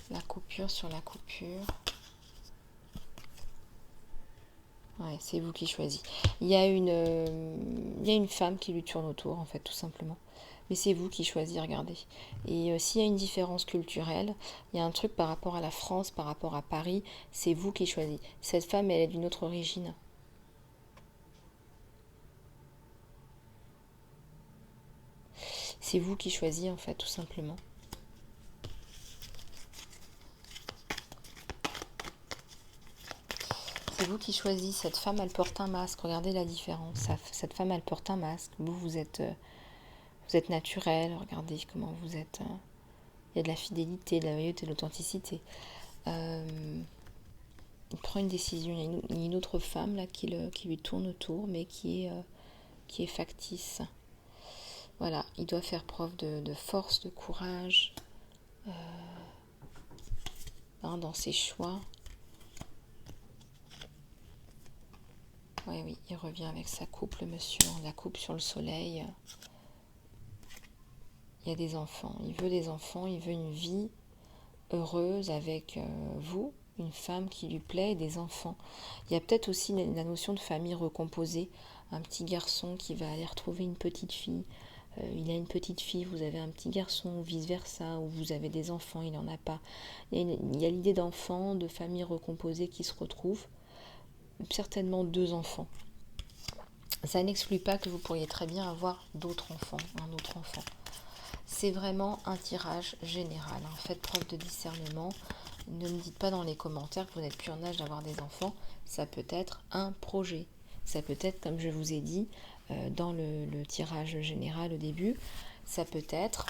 La coupure sur la coupure. Ouais. Ouais, c'est vous qui choisissez. Il y a une femme qui lui tourne autour, en fait, tout simplement. Mais c'est vous qui choisissez, regardez. Et s'il y a une différence culturelle, il y a un truc par rapport à la France, par rapport à Paris, c'est vous qui choisissez. Cette femme, elle est d'une autre origine. C'est vous qui choisissez, en fait, tout simplement. C'est vous qui choisissez. Cette femme, elle porte un masque. Regardez la différence. Cette femme, elle porte un masque. Vous êtes naturel. Regardez comment vous êtes. Il y a de la fidélité, de la loyauté, de l'authenticité. Il prend une décision. Il y a une autre femme là qui lui tourne autour, mais qui est factice. Voilà, il doit faire preuve de force, de courage dans ses choix. Oui, il revient avec sa coupe, le monsieur, la coupe sur le soleil. Il y a des enfants, il veut des enfants, il veut une vie heureuse avec vous, une femme qui lui plaît et des enfants. Il y a peut-être aussi la notion de famille recomposée, un petit garçon qui va aller retrouver une petite fille. Il a une petite fille, vous avez un petit garçon, ou vice-versa, ou vous avez des enfants, il n'en a pas. Il y a l'idée d'enfants, de famille recomposée qui se retrouvent, certainement 2 enfants. Ça n'exclut pas que vous pourriez très bien avoir d'autres enfants, un autre enfant. C'est vraiment un tirage général. Faites preuve de discernement. Ne me dites pas dans les commentaires que vous n'êtes plus en âge d'avoir des enfants. Ça peut être un projet. Ça peut être, comme je vous ai dit, dans le tirage général au début, ça peut être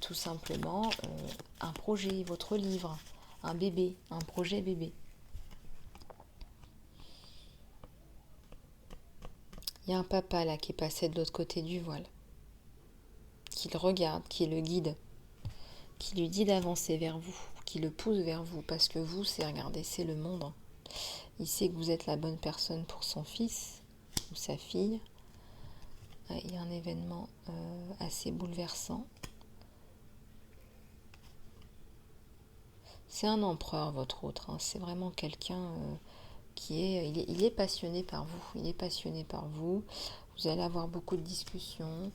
tout simplement un projet, votre livre, un bébé, un projet bébé. Il y a un papa là qui est passé de l'autre côté du voile, qui le regarde, qui le guide, qui lui dit d'avancer vers vous, qui le pousse vers vous, parce que vous, regardez, c'est le monde. Il sait que vous êtes la bonne personne pour son fils ou sa fille. Il y a un événement assez bouleversant. C'est un empereur, votre autre. C'est vraiment quelqu'un il est passionné par vous. Il est passionné par vous. Vous allez avoir beaucoup de discussions.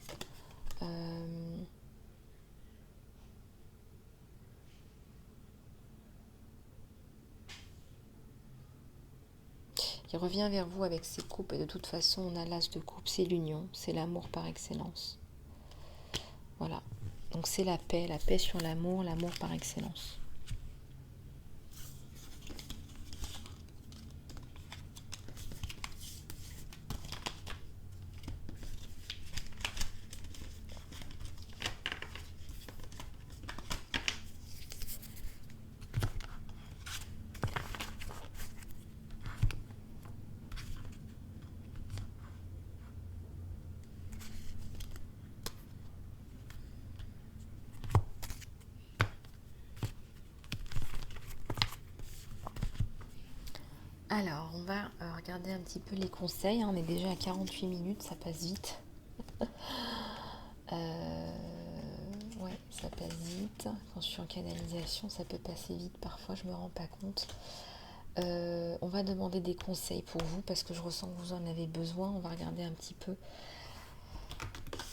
Il revient vers vous avec ses coupes. Et de toute façon, on a l'as de coupe. C'est l'union. C'est l'amour par excellence. Voilà. Donc c'est la paix sur l'amour par excellence. Alors, on va regarder un petit peu les conseils. On est déjà à 48 minutes, ça passe vite. Ouais, ça passe vite. Quand je suis en canalisation, ça peut passer vite. Parfois, je me rends pas compte. On va demander des conseils pour vous parce que je ressens que vous en avez besoin. On va regarder un petit peu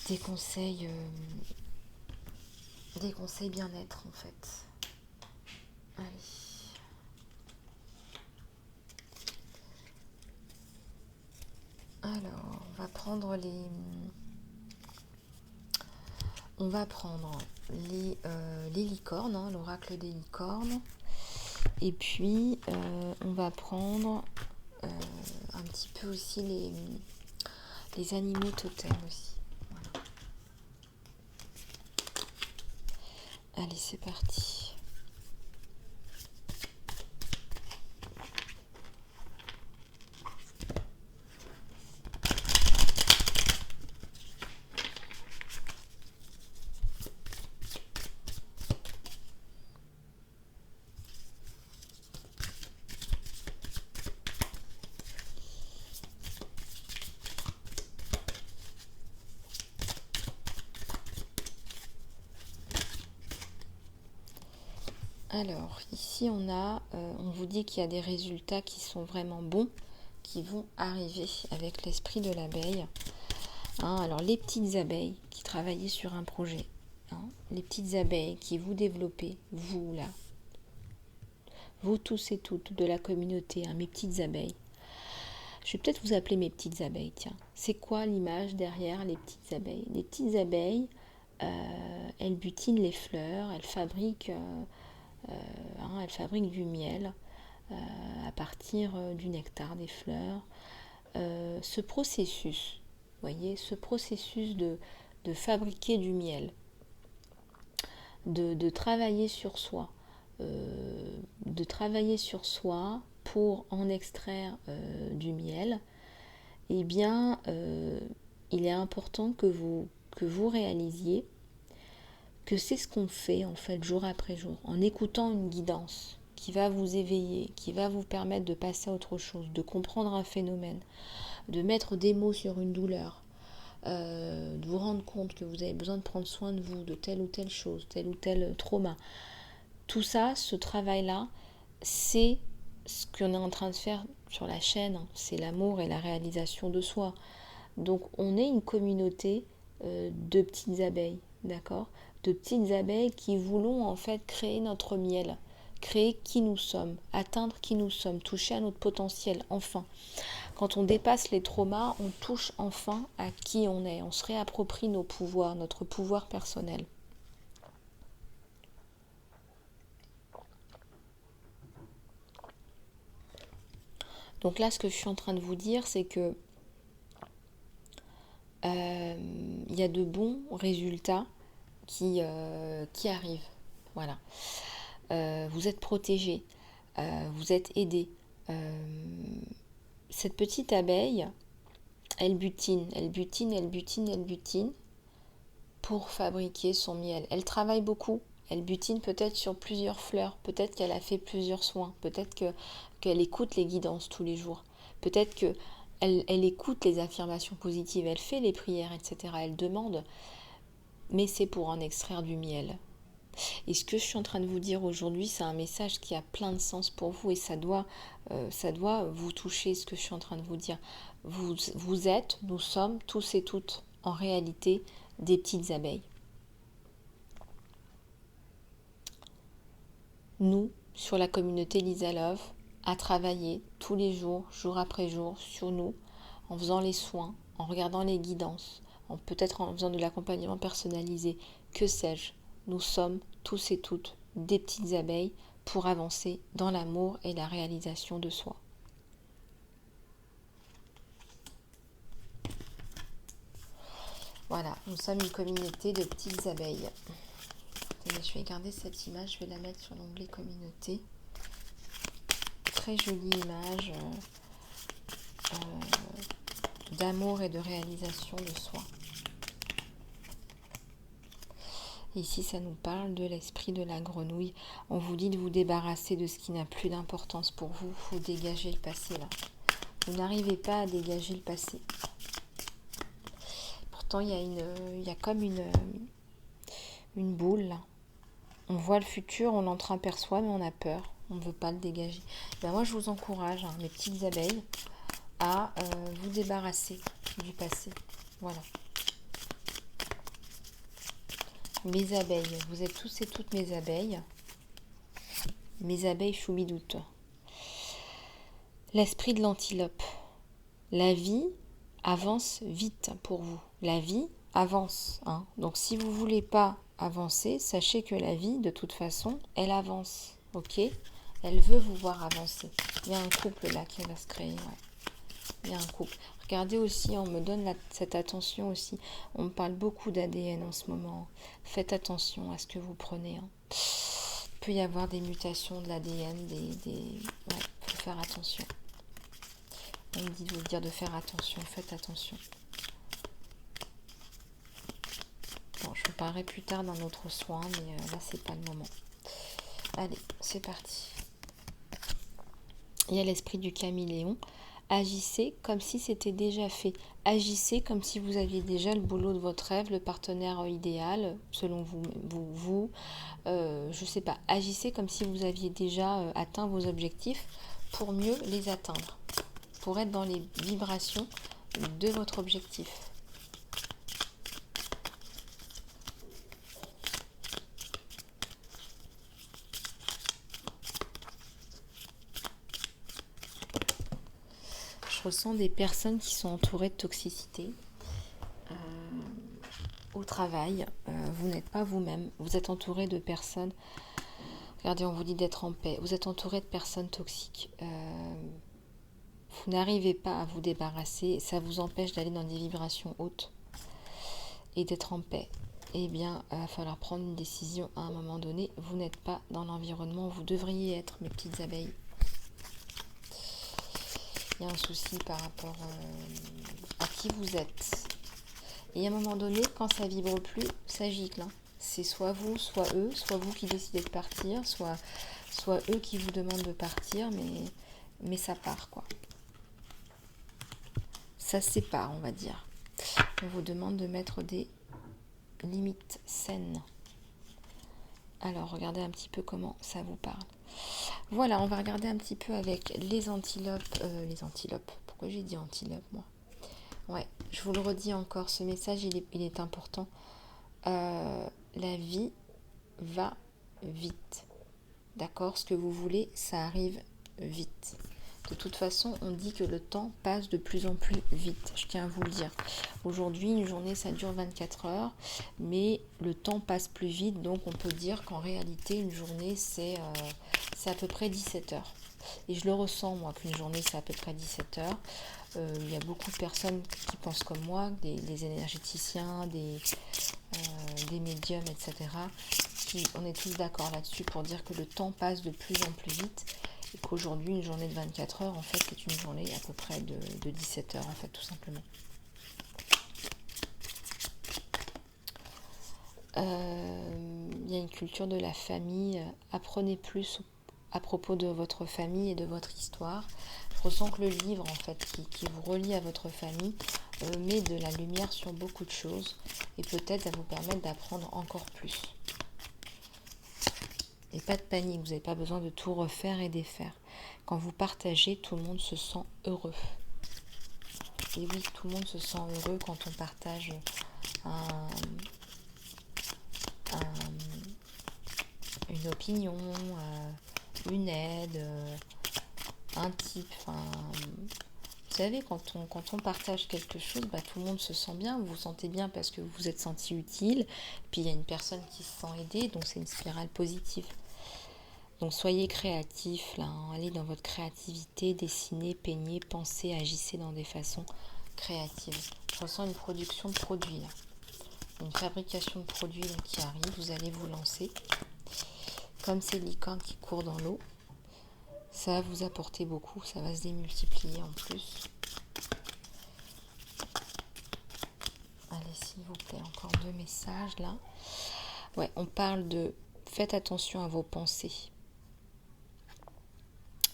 des conseils bien-être en fait. Allez. Alors, on va prendre les licornes, l'oracle des licornes. Et puis, on va prendre un petit peu aussi les animaux totems aussi. Voilà. Allez, c'est parti. Alors, ici on vous dit qu'il y a des résultats qui sont vraiment bons, qui vont arriver avec l'esprit de l'abeille. Alors, les petites abeilles qui travaillaient sur un projet, les petites abeilles qui vous développez, vous là, vous tous et toutes de la communauté, mes petites abeilles. Je vais peut-être vous appeler mes petites abeilles, tiens. C'est quoi l'image derrière les petites abeilles? Les petites abeilles, elles butinent les fleurs, elles fabriquent du miel à partir du nectar des fleurs. Ce processus, vous voyez, ce processus de fabriquer du miel, de travailler sur soi, pour en extraire du miel, eh bien, il est important que vous réalisiez que c'est ce qu'on fait en fait jour après jour, en écoutant une guidance qui va vous éveiller, qui va vous permettre de passer à autre chose, de comprendre un phénomène, de mettre des mots sur une douleur, de vous rendre compte que vous avez besoin de prendre soin de vous, de telle ou telle chose, tel ou tel trauma. Tout ça, ce travail-là, c'est ce qu'on est en train de faire sur la chaîne, c'est l'amour et la réalisation de soi. Donc on est une communauté de petites abeilles, d'accord ? De petites abeilles qui voulons en fait créer notre miel, créer qui nous sommes, atteindre qui nous sommes, toucher à notre potentiel, enfin. Quand on dépasse les traumas, on touche enfin à qui on est, on se réapproprie nos pouvoirs, notre pouvoir personnel. Donc là, ce que je suis en train de vous dire, c'est que il y a de bons résultats qui arrivent. Voilà. Vous êtes protégés, vous êtes aidés. Cette petite abeille, elle butine pour fabriquer son miel. Elle travaille beaucoup. Elle butine peut-être sur plusieurs fleurs. Peut-être qu'elle a fait plusieurs soins. Peut-être qu'elle écoute les guidances tous les jours. Peut-être qu'elle écoute les affirmations positives. Elle fait les prières, etc. Elle demande. Mais c'est pour en extraire du miel. Et ce que je suis en train de vous dire aujourd'hui, c'est un message qui a plein de sens pour vous et ça doit vous toucher, ce que je suis en train de vous dire. Vous êtes, nous sommes tous et toutes en réalité des petites abeilles. Nous, sur la communauté Lisa Love, à travailler tous les jours, jour après jour, sur nous, en faisant les soins, en regardant les guidances, peut-être en faisant de l'accompagnement personnalisé, que sais-je. Nous sommes tous et toutes des petites abeilles pour avancer dans l'amour et la réalisation de soi. Voilà, nous sommes une communauté de petites abeilles. Je vais garder cette image, je vais la mettre sur l'onglet communauté. Très jolie image d'amour et de réalisation de soi. Ici, ça nous parle de l'esprit de la grenouille. On vous dit de vous débarrasser de ce qui n'a plus d'importance pour vous. Il faut dégager le passé là. Vous n'arrivez pas à dégager le passé. Pourtant, il y a comme une boule là. On voit le futur, on l'entreaperçoit, mais on a peur. On ne veut pas le dégager. Moi, je vous encourage, mes petites abeilles, à vous débarrasser du passé. Voilà. Mes abeilles, vous êtes tous et toutes mes abeilles choubidoutes. L'esprit de l'antilope. La vie avance vite pour vous. La vie avance. Donc si vous ne voulez pas avancer, sachez que la vie, de toute façon, elle avance. Ok ? Elle veut vous voir avancer. Il y a un couple là qui va se créer. Ouais. Il y a un couple. Regardez aussi, on me donne cette attention aussi. On me parle beaucoup d'ADN en ce moment. Faites attention à ce que vous prenez. Il peut y avoir des mutations de l'ADN. Ouais, faut faire attention. On me dit de vous dire de faire attention. Faites attention. Bon, je vous parlerai plus tard d'un autre soin, mais là, c'est pas le moment. Allez, c'est parti. Il y a l'esprit du caméléon. agissez comme si c'était déjà fait. Agissez comme si vous aviez déjà le boulot de votre rêve, le partenaire idéal, selon je sais pas. Agissez comme si vous aviez déjà atteint vos objectifs pour mieux les atteindre, pour être dans les vibrations de votre objectif. Je ressens des personnes qui sont entourées de toxicité. Au travail, vous n'êtes pas vous-même. Vous êtes entouré de personnes. Regardez, on vous dit d'être en paix. Vous êtes entouré de personnes toxiques. Vous n'arrivez pas à vous débarrasser. Ça vous empêche d'aller dans des vibrations hautes et d'être en paix. Eh bien, il va falloir prendre une décision à un moment donné. Vous n'êtes pas dans l'environnement où vous devriez être, mes petites abeilles. Il y a un souci par rapport à qui vous êtes. Et à un moment donné, quand ça vibre plus, ça gicle. C'est soit vous qui décidez de partir, soit eux qui vous demandent de partir, mais ça part, quoi. Ça se sépare, on va dire. On vous demande de mettre des limites saines. Alors, regardez un petit peu comment ça vous parle. Voilà, on va regarder un petit peu avec les antilopes. Pourquoi j'ai dit antilope, moi? Ouais, je vous le redis encore, ce message, il est important. La vie va vite. D'accord? Ce que vous voulez, ça arrive vite. De toute façon, on dit que le temps passe de plus en plus vite. Je tiens à vous le dire. Aujourd'hui, une journée, ça dure 24 heures, mais le temps passe plus vite. Donc, on peut dire qu'en réalité, une journée, c'est à peu près 17 heures. Et je le ressens, moi, qu'une journée, c'est à peu près 17 heures. Il y a beaucoup de personnes qui pensent comme moi, des énergéticiens, des médiums, etc. On est tous d'accord là-dessus pour dire que le temps passe de plus en plus vite et qu'aujourd'hui, une journée de 24 heures, en fait, c'est une journée à peu près de 17 heures, en fait, tout simplement. Il y a une culture de la famille. Apprenez plus à propos de votre famille et de votre histoire. Je ressens que le livre, en fait, qui vous relie à votre famille, met de la lumière sur beaucoup de choses et peut-être ça vous permettre d'apprendre encore plus. Et pas de panique, vous n'avez pas besoin de tout refaire et défaire. Quand vous partagez, tout le monde se sent heureux. Et oui, tout le monde se sent heureux quand on partage une opinion, une aide, un type. Vous savez, quand on partage quelque chose, tout le monde se sent bien. Vous vous sentez bien parce que vous vous êtes senti utile. Puis il y a une personne qui se sent aidée, donc c'est une spirale positive. Donc soyez créatifs, là, allez dans votre créativité, dessinez, peignez, pensez, agissez dans des façons créatives. Je ressens une production de produits là. Une fabrication de produits là, qui arrive, vous allez vous lancer. Comme ces licornes qui courent dans l'eau, ça va vous apporter beaucoup, ça va se démultiplier en plus. Allez, s'il vous plaît, encore 2 messages là. Ouais, on parle de faites attention à vos pensées.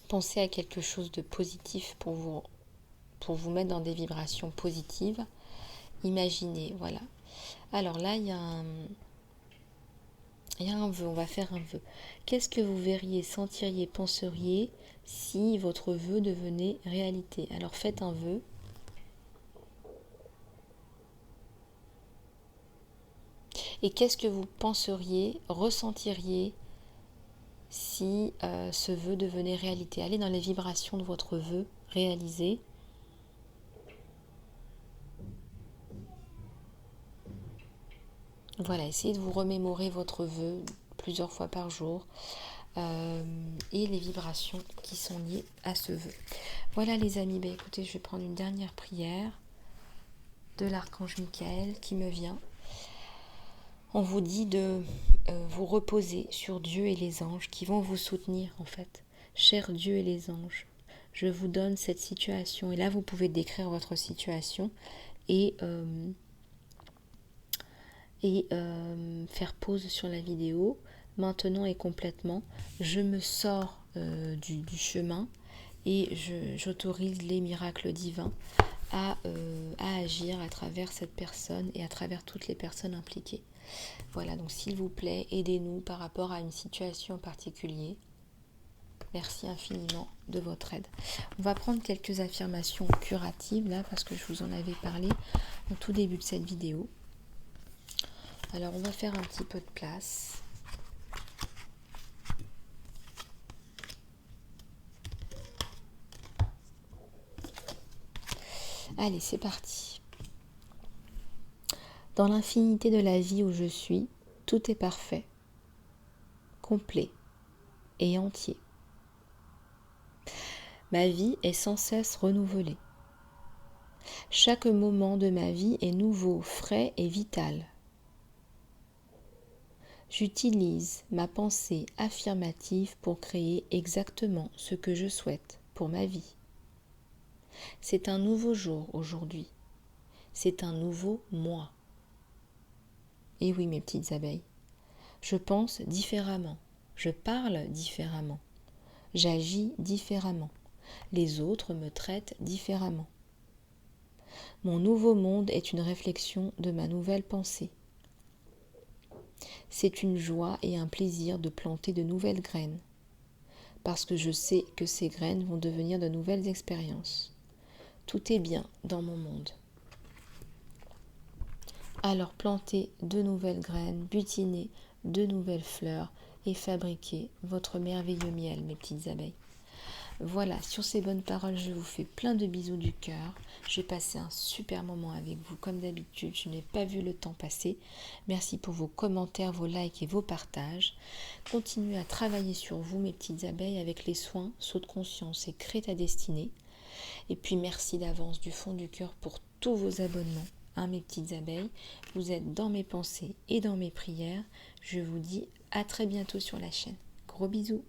Pensez à quelque chose de positif pour vous mettre dans des vibrations positives. Imaginez, voilà. Alors là, il y a un vœu, on va faire un vœu. Qu'est-ce que vous verriez, sentiriez, penseriez si votre vœu devenait réalité? Alors faites un vœu. Et qu'est-ce que vous penseriez, ressentiriez si ce vœu devenait réalité? Allez dans les vibrations de votre vœu réalisé. Voilà, essayez de vous remémorer votre vœu plusieurs fois par jour et les vibrations qui sont liées à ce vœu. Voilà les amis, écoutez, je vais prendre une dernière prière de l'archange Michael qui me vient. On vous dit de vous reposer sur Dieu et les anges qui vont vous soutenir en fait. Cher Dieu et les anges, je vous donne cette situation. Et là, vous pouvez décrire votre situation et faire pause sur la vidéo. Maintenant et complètement, je me sors du chemin et j'autorise les miracles divins à agir à travers cette personne et à travers toutes les personnes impliquées. Voilà, donc s'il vous plaît, aidez-nous par rapport à une situation en particulier. Merci infiniment de votre aide. On va prendre quelques affirmations curatives là, parce que je vous en avais parlé au tout début de cette vidéo. Alors on va faire un petit peu de place. Allez, c'est parti. Dans l'infinité de la vie où je suis, tout est parfait, complet et entier. Ma vie est sans cesse renouvelée. Chaque moment de ma vie est nouveau, frais et vital. J'utilise ma pensée affirmative pour créer exactement ce que je souhaite pour ma vie. C'est un nouveau jour aujourd'hui. C'est un nouveau moi. Et oui, mes petites abeilles, je pense différemment, je parle différemment, j'agis différemment, les autres me traitent différemment. Mon nouveau monde est une réflexion de ma nouvelle pensée. C'est une joie et un plaisir de planter de nouvelles graines, parce que je sais que ces graines vont devenir de nouvelles expériences. Tout est bien dans mon monde. Alors plantez de nouvelles graines, butinez de nouvelles fleurs et fabriquez votre merveilleux miel, mes petites abeilles. Voilà, sur ces bonnes paroles, je vous fais plein de bisous du cœur. J'ai passé un super moment avec vous, comme d'habitude. Je n'ai pas vu le temps passer. Merci pour vos commentaires, vos likes et vos partages. Continuez à travailler sur vous, mes petites abeilles, avec les soins, saut de conscience et crée ta destinée. Et puis merci d'avance du fond du cœur pour tous vos abonnements, hein, mes petites abeilles. Vous êtes dans mes pensées et dans mes prières. Je vous dis à très bientôt sur la chaîne. Gros bisous.